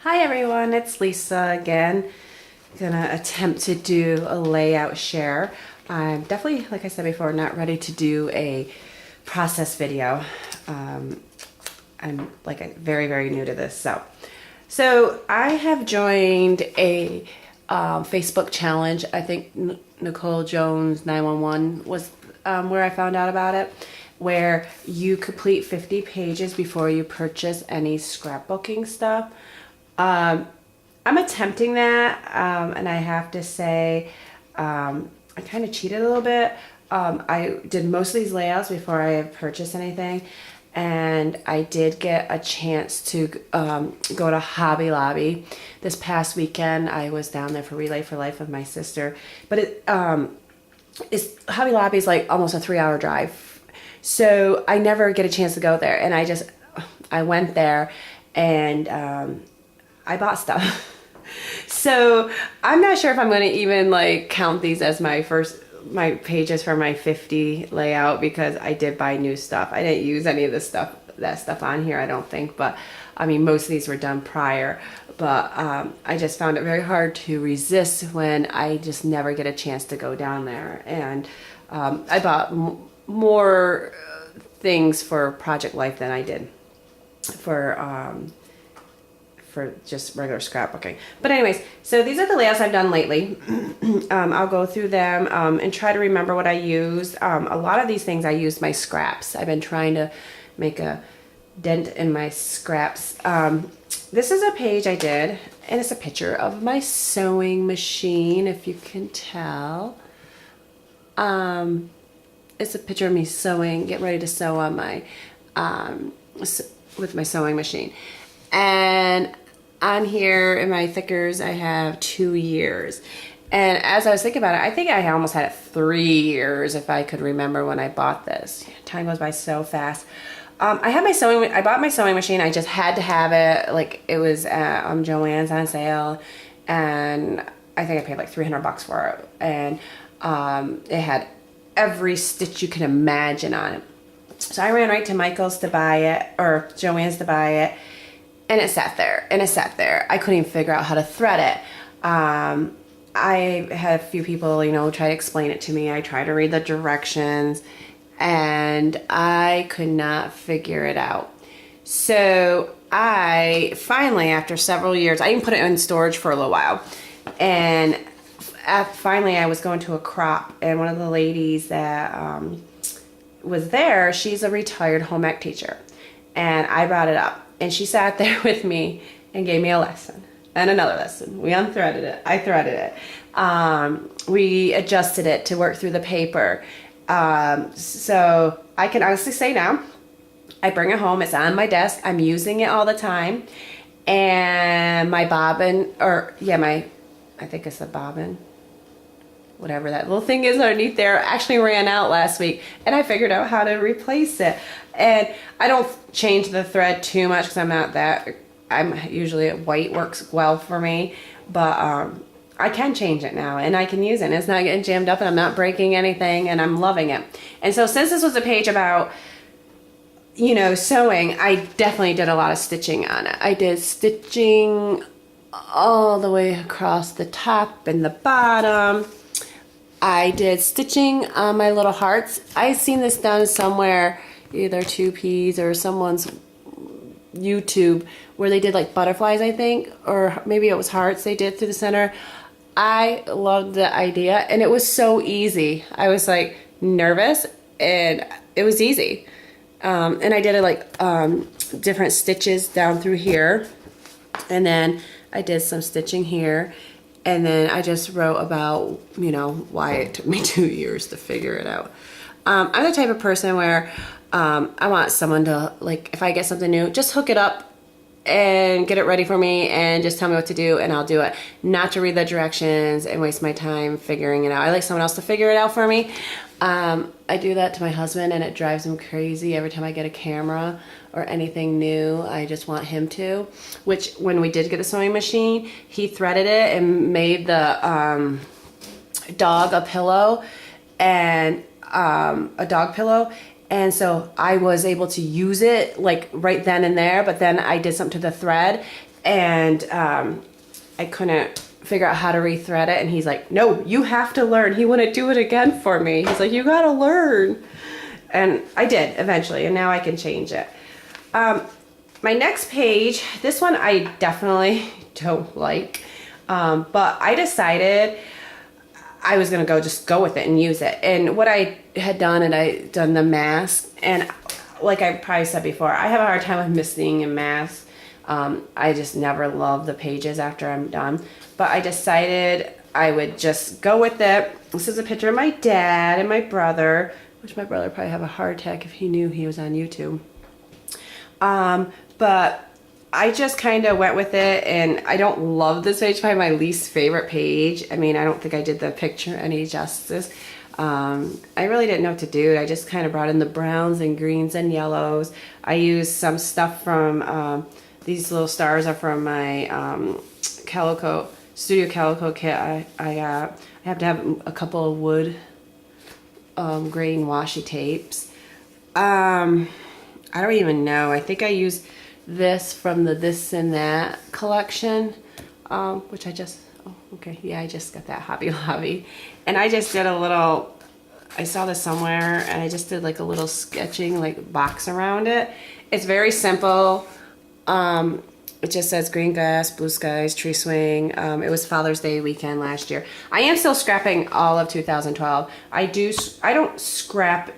Hi everyone, it's Lisa again. Gonna attempt to do a layout share. I'm definitely, like I said before, not ready to do a process video. I'm very new to this. So I have joined a Facebook challenge. I think Nicole Jones 911 was where I found out about it, where you complete 50 pages before you purchase any scrapbooking stuff. I'm attempting that, and I have to say, I kind of cheated a little bit. I did most of these layouts before I purchased anything, and I did get a chance to go to Hobby Lobby this past weekend. I was down there for Relay for Life with my sister, but Hobby Lobby is like almost a 3-hour drive, so I never get a chance to go there, and I went there and I bought stuff. So I'm not sure if I'm going to even like count these as my pages for my 50 layout, because I did buy new stuff. I didn't use any of that stuff on here, I don't think, but I mean, most of these were done prior, but I just found it very hard to resist when I just never get a chance to go down there. And I bought more things for Project Life than I did for just regular scrapbooking. But anyways, so these are the layouts I've done lately. I'll go through them and try to remember what I used. A lot of these things I used my scraps. I've been trying to make a dent in my scraps. This is a page I did, and it's a picture of my sewing machine, if you can tell. It's a picture of me sewing, getting ready to sew on my, with my sewing machine. And on here in my thickers, I have 2 years. And as I was thinking about it, I think I almost had it 3 years if I could remember when I bought this. Time goes by so fast. I bought my sewing machine. I just had to have it. Like, it was Joann's on sale, and I think I paid like $300 for it. And it had every stitch you can imagine on it. So I ran right to Michael's to buy it, or Joann's to buy it. And it sat there, and it sat there. I couldn't even figure out how to thread it. I had a few people, try to explain it to me. I tried to read the directions, and I could not figure it out. So I finally, after several years, I even put it in storage for a little while. And finally, I was going to a crop, and one of the ladies that was there, she's a retired home ec teacher. And I brought it up. And she sat there with me and gave me a lesson and another lesson. We unthreaded it. I threaded it. We adjusted it to work through the paper. So I can honestly say now, I bring it home. It's on my desk. I'm using it all the time. And my bobbin, I think it's a bobbin, whatever that little thing is underneath there, actually ran out last week, and I figured out how to replace it. And I don't change the thread too much because I'm usually white works well for me, but I can change it now, and I can use it, and it's not getting jammed up, and I'm not breaking anything, and I'm loving it. And so since this was a page about sewing, I definitely did a lot of stitching on it. I did stitching all the way across the top and the bottom. I did stitching on my little hearts. I seen this done somewhere, either 2Ps or someone's YouTube, where they did like butterflies, I think, or maybe it was hearts they did through the center. I loved the idea, and it was so easy. I was like nervous, and it was easy. And I did it like different stitches down through here, and then I did some stitching here. And then I just wrote about, why it took me 2 years to figure it out. I'm the type of person where I want someone to, like, if I get something new, just hook it up and get it ready for me and just tell me what to do, and I'll do it. Not to read the directions and waste my time figuring it out. I like someone else to figure it out for me. I do that to my husband, and it drives him crazy every time I get a camera or anything new. I just want him to. Which, when we did get the sewing machine, he threaded it and made the dog a pillow, and a dog pillow, And so I was able to use it like right then and there, but then I did something to the thread and I couldn't figure out how to rethread it. And he's like, no, you have to learn. He wouldn't do it again for me. He's like, you gotta learn. And I did eventually, and now I can change it. My next page, this one I definitely don't like, but I decided I was gonna just go with it and use it. And what I had done, and I done the mask, and like I probably said before, I have a hard time with misting and masks. I just never love the pages after I'm done. But I decided I would just go with it. This is a picture of my dad and my brother, which my brother probably have a heart attack if he knew he was on YouTube. But I just kind of went with it, and I don't love this page. Probably my least favorite page. I mean, I don't think I did the picture any justice. I really didn't know what to do. I just kind of brought in the browns and greens and yellows. I used some stuff from, these little stars are from my Studio Calico kit. I have to have a couple of wood grain washi tapes. I don't even know. I think I used this from the This and That collection, which I just, oh, okay, yeah, I just got that Hobby Lobby. And I just did a little, I saw this somewhere, and I just did like a little sketching like box around it. It's very simple. It just says green grass, blue skies, tree swing. It was Father's Day weekend last year. I am still scrapping all of 2012. I don't scrap,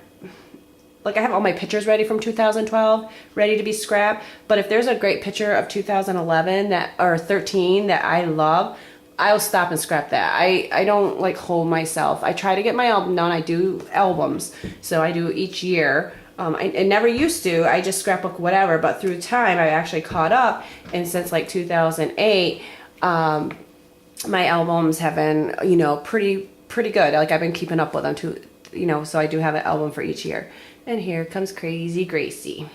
like I have all my pictures ready from 2012, ready to be scrapped. But if there's a great picture of 2011 or 13 that I love, I'll stop and scrap that. I don't like hold myself. I try to get my album done. I do albums, so I do each year. I never used to. I just scrapbook whatever, but through time I actually caught up, and since like 2008, my albums have been, you know, pretty good. Like I've been keeping up with them too, you know, so I do have an album for each year. And here comes Crazy Gracie.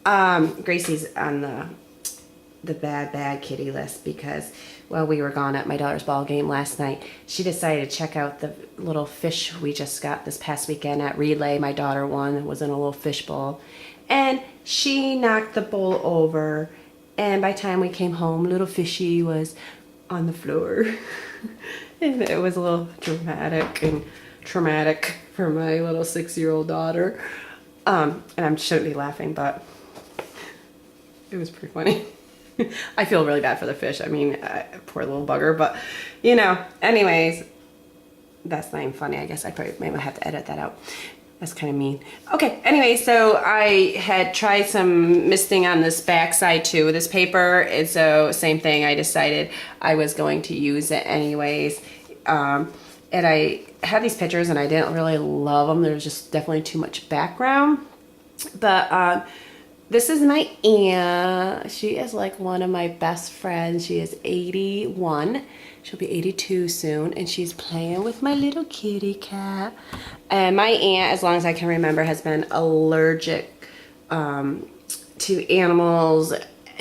Gracie's on the bad kitty list because while we were gone at my daughter's ball game last night, she decided to check out the little fish we just got this past weekend at Relay. My daughter won, was in a little fish bowl, and she knocked the bowl over, and by the time we came home, little fishy was on the floor. And it was a little dramatic and traumatic for my little 6-year-old daughter. And I shouldn't be laughing, but it was pretty funny. I feel really bad for the fish. I mean, poor little bugger, but you know, anyways, that's not even funny. I guess I probably maybe have to edit that out. That's kind of mean. Okay, anyway, so I had tried some misting on this back side too, this paper, and so same thing, I decided I was going to use it anyways. And I had these pictures and I didn't really love them. There was just definitely too much background. But this is my aunt. She is like one of my best friends. She is 81. She'll be 82 soon, and she's playing with my little kitty cat. And my aunt, as long as I can remember, has been allergic to animals,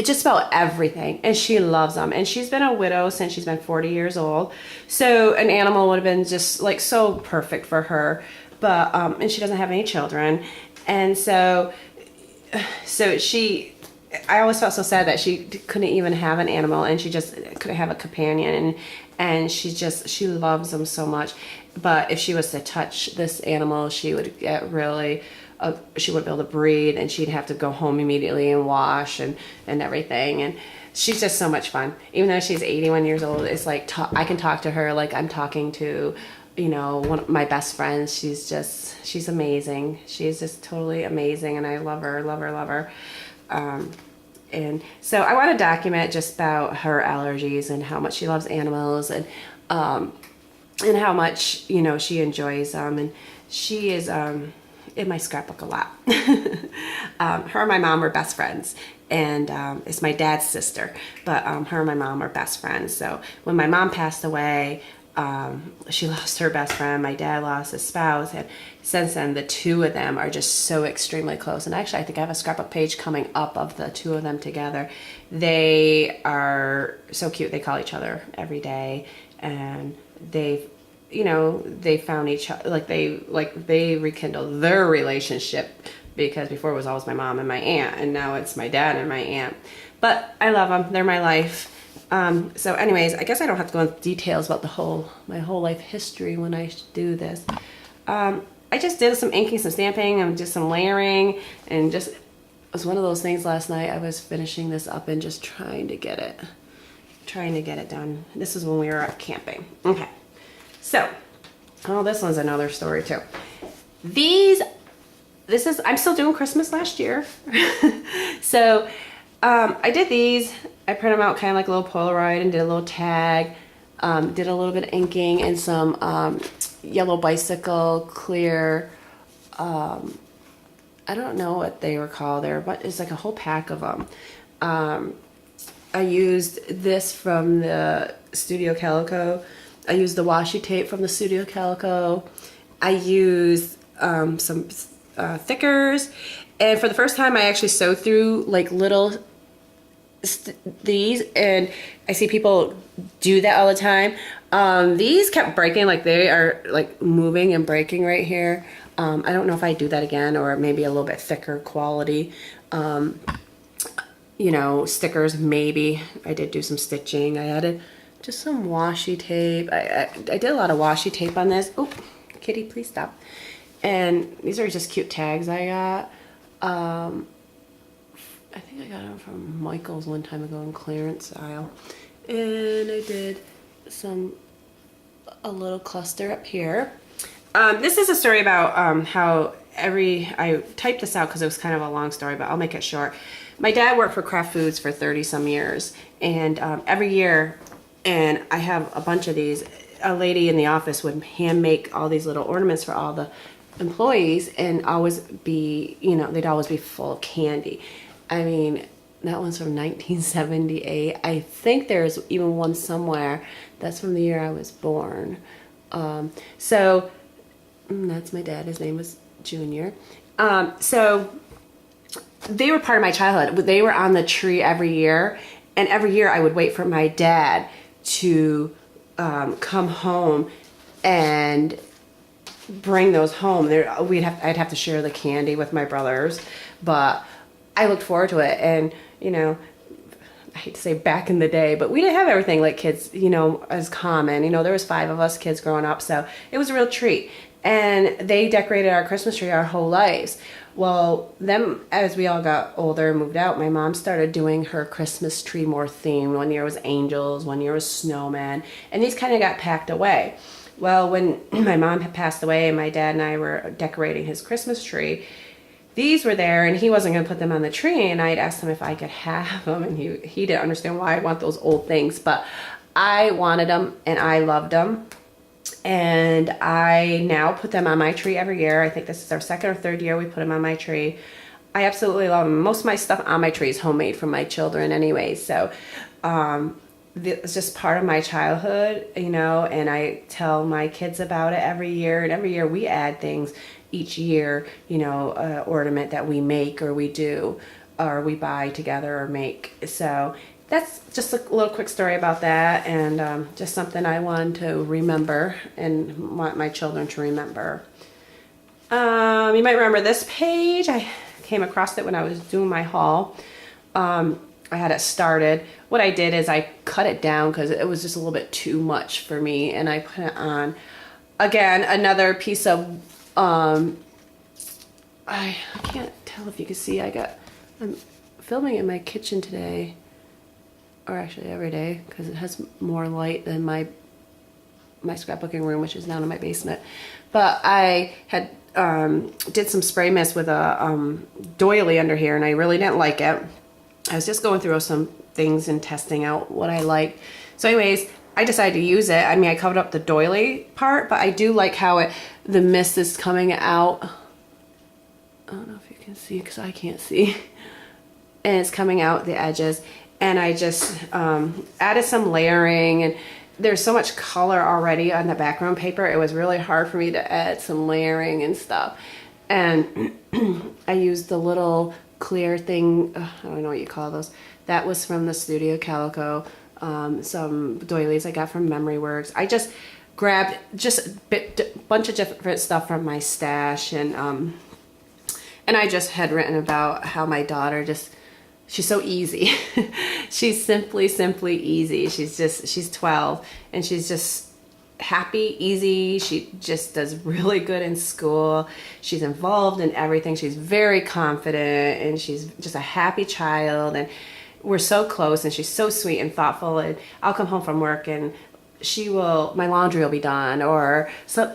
just about everything, and she loves them. And she's been a widow since she's been 40 years old, so an animal would have been just like so perfect for her. But and she doesn't have any children, and so she, I always felt so sad that she couldn't even have an animal, and she just couldn't have a companion, and she loves them so much. But if she was to touch this animal, she would get really, she wouldn't be able to breathe, and she'd have to go home immediately and wash and everything. And she's just so much fun. Even though she's 81 years old, it's like I can talk to her like I'm talking to, you know, one of my best friends. She's amazing. She's just totally amazing, and I love her, love her, love her. And so I want to document just about her allergies and how much she loves animals, and how much, you know, she enjoys them. And she is in my scrapbook a lot. Her and my mom were best friends, and it's my dad's sister, but her and my mom were best friends. So when my mom passed away, she lost her best friend, my dad lost his spouse, and since then the two of them are just so extremely close. And actually I think I have a scrapbook page coming up of the two of them together. They are so cute. They call each other every day, and you know, they found each other, like they rekindled their relationship, because before it was always my mom and my aunt, and now it's my dad and my aunt. But I love them. They're my life. So anyways, I guess I don't have to go into details about my whole life history when I do this. I just did some inking, some stamping, and just some layering, and just, it was one of those things last night. I was finishing this up and just trying to get it done. This is when we were out camping. Okay. So, oh, this one's another story too. I'm still doing Christmas last year. So, I did these. I printed them out kind of like a little Polaroid and did a little tag. Did a little bit of inking and some yellow bicycle clear. I don't know what they were called there, but it's like a whole pack of them. I used this from the Studio Calico. I used the washi tape from the Studio Calico. I used some thickers. And for the first time, I actually sewed through like little these, and I see people do that all the time. These kept breaking, like they are like moving and breaking right here. I don't know if I do that again, or maybe a little bit thicker quality. You know, stickers, maybe. I did do some stitching. I added just some washi tape. I did a lot of washi tape on this. Oh, kitty, please stop. And these are just cute tags I got. I think I got them from Michael's one time ago in clearance aisle. And I did a little cluster up here. This is a story about how I typed this out because it was kind of a long story, but I'll make it short. My dad worked for Kraft Foods for 30 some years, and every year, and I have a bunch of these, a lady in the office would hand make all these little ornaments for all the employees, and always be, you know, they'd always be full of candy. I mean, that one's from 1978. I think there's even one somewhere that's from the year I was born. So that's my dad. His name was Junior. So they were part of my childhood. They were on the tree every year, and every year I would wait for my dad to come home and bring those home. I'd have to share the candy with my brothers, but I looked forward to it. And you know, I hate to say back in the day, but we didn't have everything like kids, you know, as common. You know, there was 5 of us kids growing up, so it was a real treat. And they decorated our Christmas tree our whole lives. Well, then as we all got older and moved out, my mom started doing her Christmas tree more themed. One year was angels, one year was snowmen, and these kind of got packed away. Well, when my mom had passed away and my dad and I were decorating his Christmas tree, these were there, and he wasn't going to put them on the tree, and I'd asked him if I could have them, and he didn't understand why I want those old things, but I wanted them, and I loved them, and I now put them on my tree every year. I think this is our 2nd or 3rd year we put them on my tree. I absolutely love them. Most of my stuff on my tree is homemade from my children anyway, so it's just part of my childhood, you know, and I tell my kids about it every year, and every year we add things each year, you know, ornament that we make or we do or we buy together or make. So that's just a little quick story about that, and just something I want to remember and want my children to remember. You might remember this page. I came across it when I was doing my haul. I had it started. What I did is I cut it down because it was just a little bit too much for me, and I put it on. Again, another piece of I can't tell if you can see. I'm filming in my kitchen today, or actually every day, because it has more light than my scrapbooking room, which is down in my basement. But I had did some spray mist with a doily under here, and I really didn't like it. I was just going through some things and testing out what I liked. So anyways, I decided to use it. I mean, I covered up the doily part, but I do like how the mist is coming out. I don't know if you can see, because I can't see. And it's coming out the edges. And I just added some layering, and there's so much color already on the background paper. It was really hard for me to add some layering and stuff. And I used the little clear thing, I don't know what you call those. That was from the Studio Calico. Some doilies I got from Memory Works. grabbed just a bunch of different stuff from my stash, and I just had written about how my daughter she's so easy. She's simply easy. She's 12, and she's just happy, easy. She just does really good in school. She's involved in everything. She's very confident, and she's just a happy child, and we're so close, and she's so sweet and thoughtful. And I'll come home from work, and my laundry will be done, or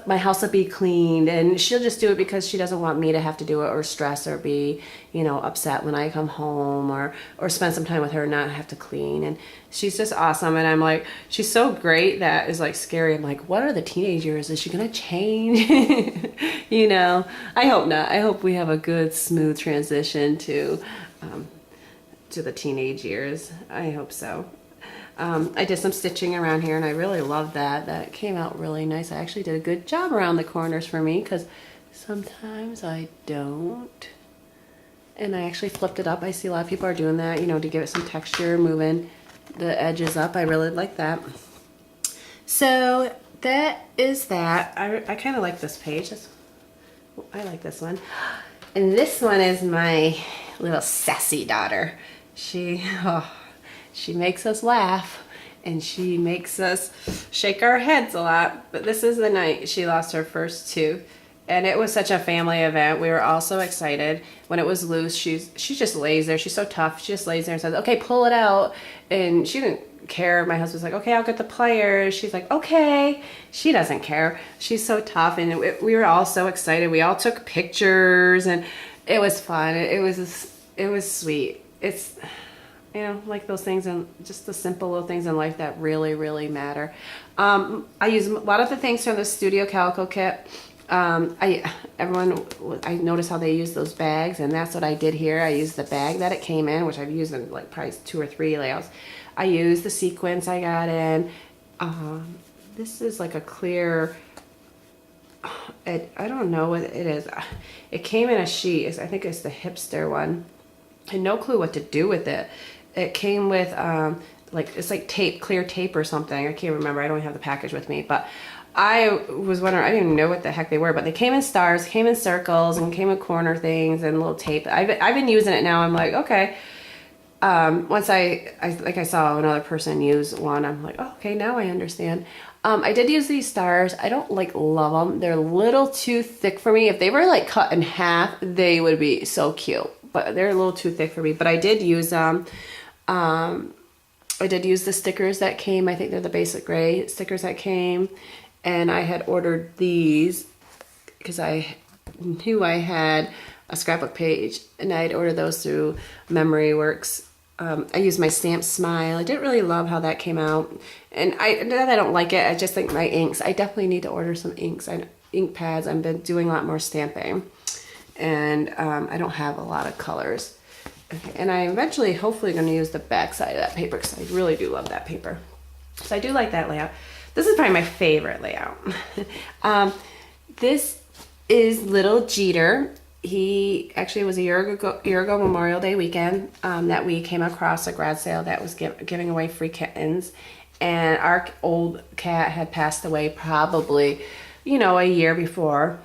my house will be cleaned, and she'll just do it because she doesn't want me to have to do it, or stress, or be, upset when I come home, or spend some time with her and not have to clean. And she's just awesome. And I'm like, she's so great that is like scary. I'm like, what are the teenage years? Is she gonna change? I hope not. I hope we have a good, smooth transition to the teenage years. I hope so. I did some stitching around here, and I really love that. That came out really nice. I actually did a good job around the corners for me, because sometimes I don't. And I actually flipped it up. I see a lot of people are doing that, to give it some texture, moving the edges up. I really like that. So that is that. I kind of like this page. I like this one. And this one is my little sassy daughter. She makes us laugh, and she makes us shake our heads a lot. But this is the night she lost her first tooth, and it was such a family event. We were all so excited. When it was loose, she just lays there. She's so tough. She just lays there and says, okay, pull it out. And she didn't care. My husband's like, okay, I'll get the pliers. She's like, okay. She doesn't care. She's so tough. And we were all so excited. We all took pictures, and it was fun. It was sweet. It's, like those things, and just the simple little things in life that really, really matter. I use a lot of the things from the Studio Calico kit. I noticed how they use those bags, and that's what I did here. I used the bag that it came in, which I've used in like probably 2 or 3 layouts. I used the sequins I got in. This is like a clear, I don't know what it is. It came in a sheet. I think it's the hipster one. I had no clue what to do with it. It came with it's like tape, clear tape or something. I can't remember. I don't have the package with me, but I was wondering, I didn't even know what the heck they were, but they came in stars, came in circles, and came in corner things and little tape. I've been using it now. I'm like, okay. Once I saw another person use one, I'm like, oh, okay, now I understand. I did use these stars. I don't love them. They're a little too thick for me. If they were like cut in half, they would be so cute, but they're a little too thick for me. But I did use them. I did use the stickers that came. I think they're the basic gray stickers that came. And I had ordered these because I knew I had a scrapbook page, and I'd ordered those through Memory Works. I used my stamp Smile. I didn't really love how that came out. And I don't like it. I just think my inks, I definitely need to order some inks. Ink pads. I've been doing a lot more stamping. And I don't have a lot of colors. Okay, and I eventually, hopefully, going to use the back side of that paper, because I really do love that paper. So I do like that layout. This is probably my favorite layout. This is Little Jeter. He actually was a year ago Memorial Day weekend that we came across a grad sale that was giving away free kittens. And our old cat had passed away probably, a year before.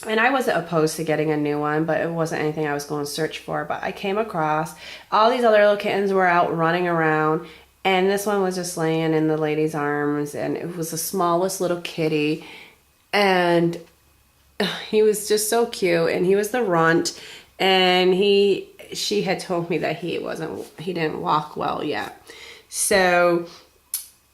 And I wasn't opposed to getting a new one, but it wasn't anything I was going to search for. But I came across all these other little kittens were out running around, and this one was just laying in the lady's arms, and it was the smallest little kitty, and he was just so cute, and he was the runt, and she had told me that he didn't walk well yet. So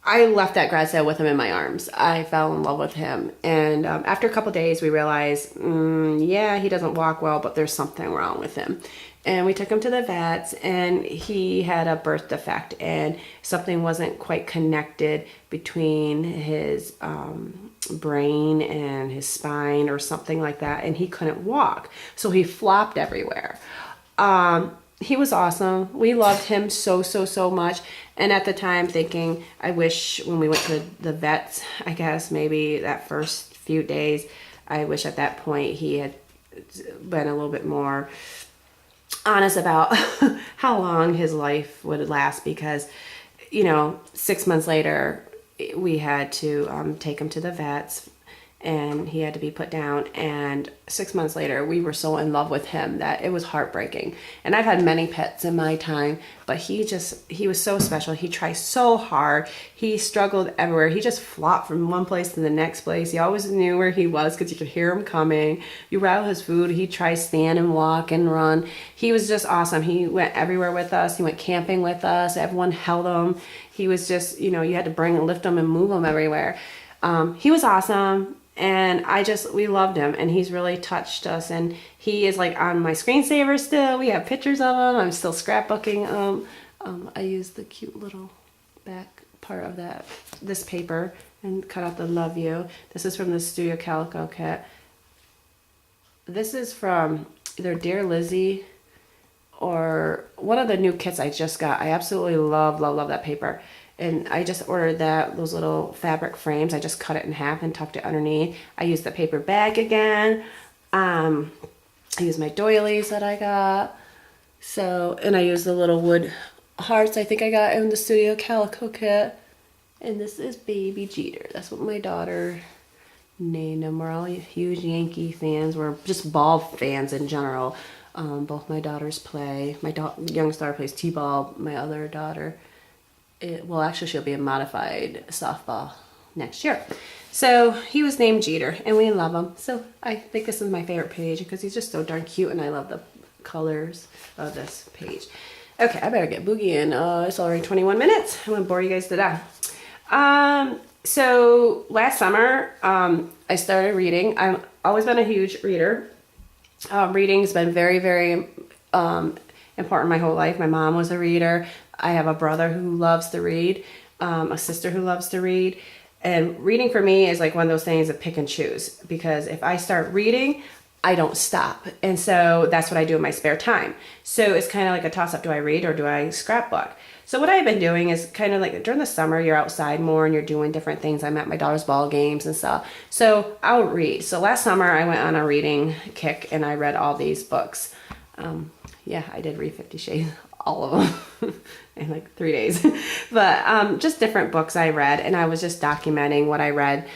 I left that grad sale with him in my arms. I fell in love with him. And after a couple days, we realized, yeah, he doesn't walk well, but there's something wrong with him. And we took him to the vets, and he had a birth defect, and something wasn't quite connected between his brain and his spine or something like that, and he couldn't walk. So he flopped everywhere. He was awesome. We loved him so, so, so much. And at the time thinking, I wish when we went to the vets, I guess maybe that first few days, I wish at that point he had been a little bit more honest about how long his life would last, because, 6 months later, we had to take him to the vets, and he had to be put down. And 6 months later, we were so in love with him that it was heartbreaking. And I've had many pets in my time, but he was so special. He tried so hard. He struggled everywhere. He just flopped from one place to the next place. He always knew where he was because you could hear him coming. You rattle his food. He'd try stand and walk and run. He was just awesome. He went everywhere with us. He went camping with us. Everyone held him. He was just, you had to lift him and move him everywhere. He was awesome. And we loved him, and he's really touched us. And he is like on my screensaver still. We have pictures of him. I'm still scrapbooking. I used the cute little back part of this paper and cut out the love you. This is from the Studio Calico kit. This is from either Dear Lizzie or one of the new kits I just got. I absolutely love that paper. And I just ordered those little fabric frames. I just cut it in half and tucked it underneath. I used the paper bag again. I used my doilies that I got. And I used the little wood hearts I think I got in the Studio Calico kit. And this is Baby Jeter. That's what my daughter named him. We're all huge Yankee fans. We're just ball fans in general. Both my daughters play. My youngest daughter plays t-ball. My other daughter... actually, she'll be in modified softball next year. So he was named Jeter, and we love him. So I think this is my favorite page because he's just so darn cute, and I love the colors of this page. Okay, I better get Boogie in. It's already 21 minutes. I'm going to bore you guys to death. So last summer, I started reading. I've always been a huge reader. Reading's been very, very important my whole life. My mom was a reader. I have a brother who loves to read, a sister who loves to read. And reading for me is like one of those things that pick and choose, because if I start reading, I don't stop. And so that's what I do in my spare time. So it's kind of like a toss-up. Do I read or do I scrapbook? So what I've been doing is kind of like during the summer, you're outside more and you're doing different things. I'm at my daughter's ball games and stuff. So I'll read. So last summer I went on a reading kick and I read all these books. Yeah, I did read 50 Shades, all of them in like 3 days. But just different books I read, and I was just documenting what I read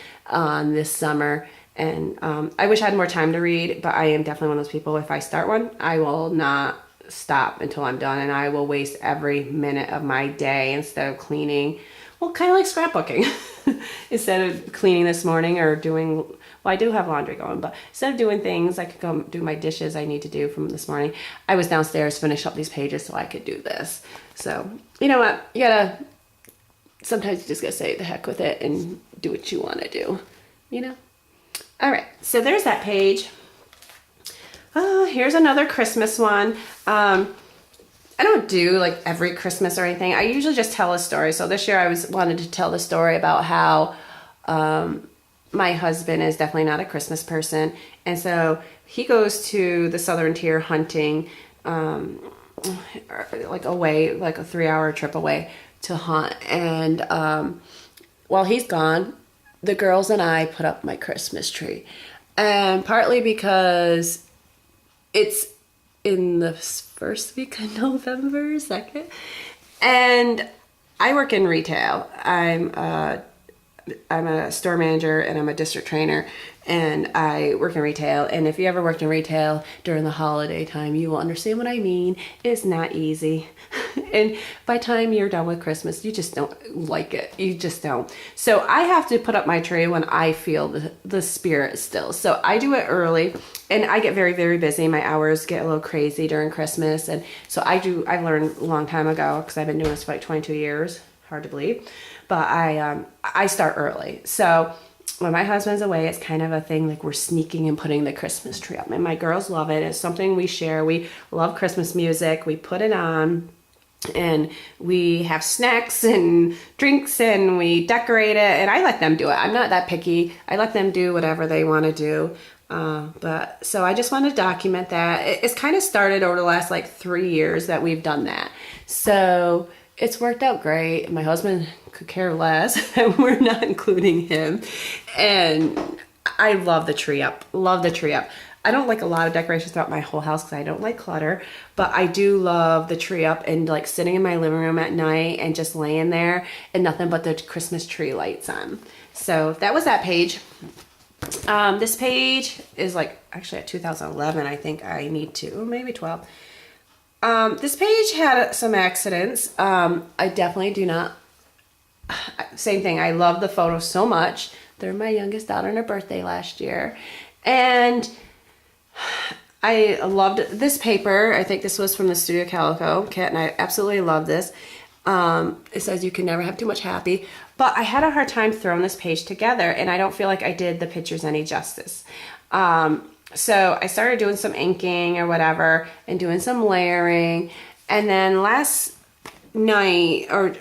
this summer. And I wish I had more time to read, but I am definitely one of those people, if I start one, I will not stop until I'm done, and I will waste every minute of my day instead of cleaning. Well, kind of like scrapbooking. Instead of cleaning this morning or doing, well, I do have laundry going, but instead of doing things, I could go do my dishes I need to do from this morning. I was downstairs, finish up these pages so I could do this. So, you know what? Sometimes you just gotta say the heck with it and do what you want to do, All right, so there's that page. Here's another Christmas one. I don't do like every Christmas or anything. I usually just tell a story. So this year I wanted to tell the story about how my husband is definitely not a Christmas person. And so he goes to the southern tier hunting, like away, like a 3-hour trip away to hunt. And while he's gone, the girls and I put up my Christmas tree. And partly because it's in the first week of November, 2nd. And I work in retail. I'm a store manager and I'm a district trainer, and I work in retail. And if you ever worked in retail during the holiday time, you will understand what I mean. It's not easy. And by the time you're done with Christmas, you just don't like it. You just don't. So I have to put up my tree when I feel the spirit still. So I do it early, and I get very, very busy. My hours get a little crazy during Christmas. And so I learned a long time ago, because I've been doing this for like 22 years. Hard to believe. But I start early. So when my husband's away, it's kind of a thing like we're sneaking and putting the Christmas tree up. And my girls love it. It's something we share. We love Christmas music. We put it on. And we have snacks and drinks and we decorate it, and I let them do it. I'm not that picky. I let them do whatever they want to do. But so I just want to document that. It's kind of started over the last like 3 years that we've done that. So it's worked out great. My husband could care less, and we're not including him. And I love the tree up. Love the tree up. I don't like a lot of decorations throughout my whole house because I don't like clutter, but I do love the tree up and like sitting in my living room at night and just laying there and nothing but the Christmas tree lights on. So that was that page. This page is like actually at 2011. I think I need to, or maybe 12. This page had some accidents. I definitely do not, same thing. I love the photos so much. They're my youngest daughter and her birthday last year. And I loved this paper. I think this was from the Studio Calico kit, and I absolutely love this. It says you can never have too much happy, but I had a hard time throwing this page together, and I don't feel like I did the pictures any justice. So I started doing some inking or whatever and doing some layering, and then last night or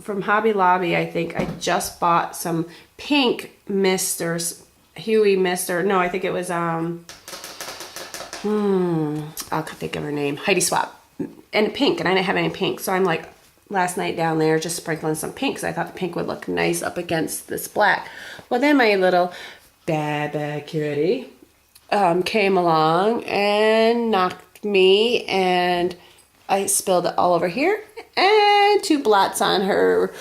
from Hobby Lobby, I think I just bought some pink mist or Huey mist, or no, I think it was I'll think of her name, Heidi Swap, and pink, and I didn't have any pink, so I'm like last night down there just sprinkling some pink because I thought the pink would look nice up against this black. Well, then my little bad kitty came along and knocked me, and I spilled it all over here and 2 blots on her.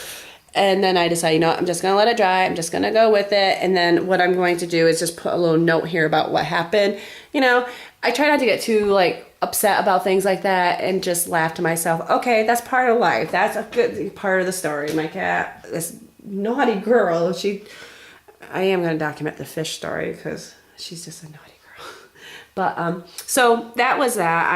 And then I decided, you know what, I'm just going to let it dry. I'm just going to go with it. And then what I'm going to do is just put a little note here about what happened. You know, I try not to get too like upset about things like that and just laugh to myself. Okay, that's part of life. That's a good part of the story. My cat, this naughty girl, I am going to document the fish story because she's just a naughty girl. But, so that was that.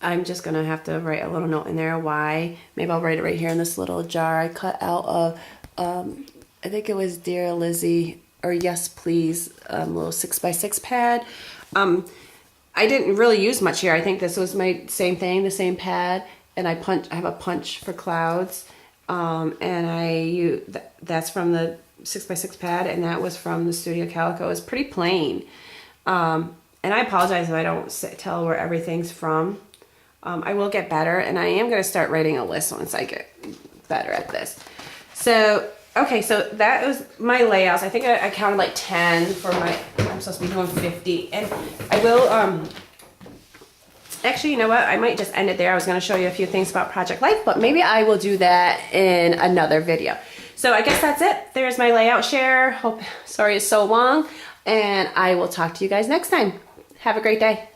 I'm just gonna have to write a little note in there why. Maybe I'll write it right here in this little jar I cut out of, I think it was Dear Lizzie, or Yes Please, little 6x6 pad. I didn't really use much here. I think this was my same thing, the same pad, and I have a punch for clouds, and that's from the 6x6 pad, and that was from the Studio Calico. It's pretty plain, and I apologize if I don't tell where everything's from. I will get better, and I am going to start writing a list once I get better at this. So, okay, so that was my layouts. I think I counted like 10 for I'm supposed to be doing 50. And I will, actually, you know what? I might just end it there. I was going to show you a few things about Project Life, but maybe I will do that in another video. So I guess that's it. There's my layout share. Sorry it's so long, and I will talk to you guys next time. Have a great day.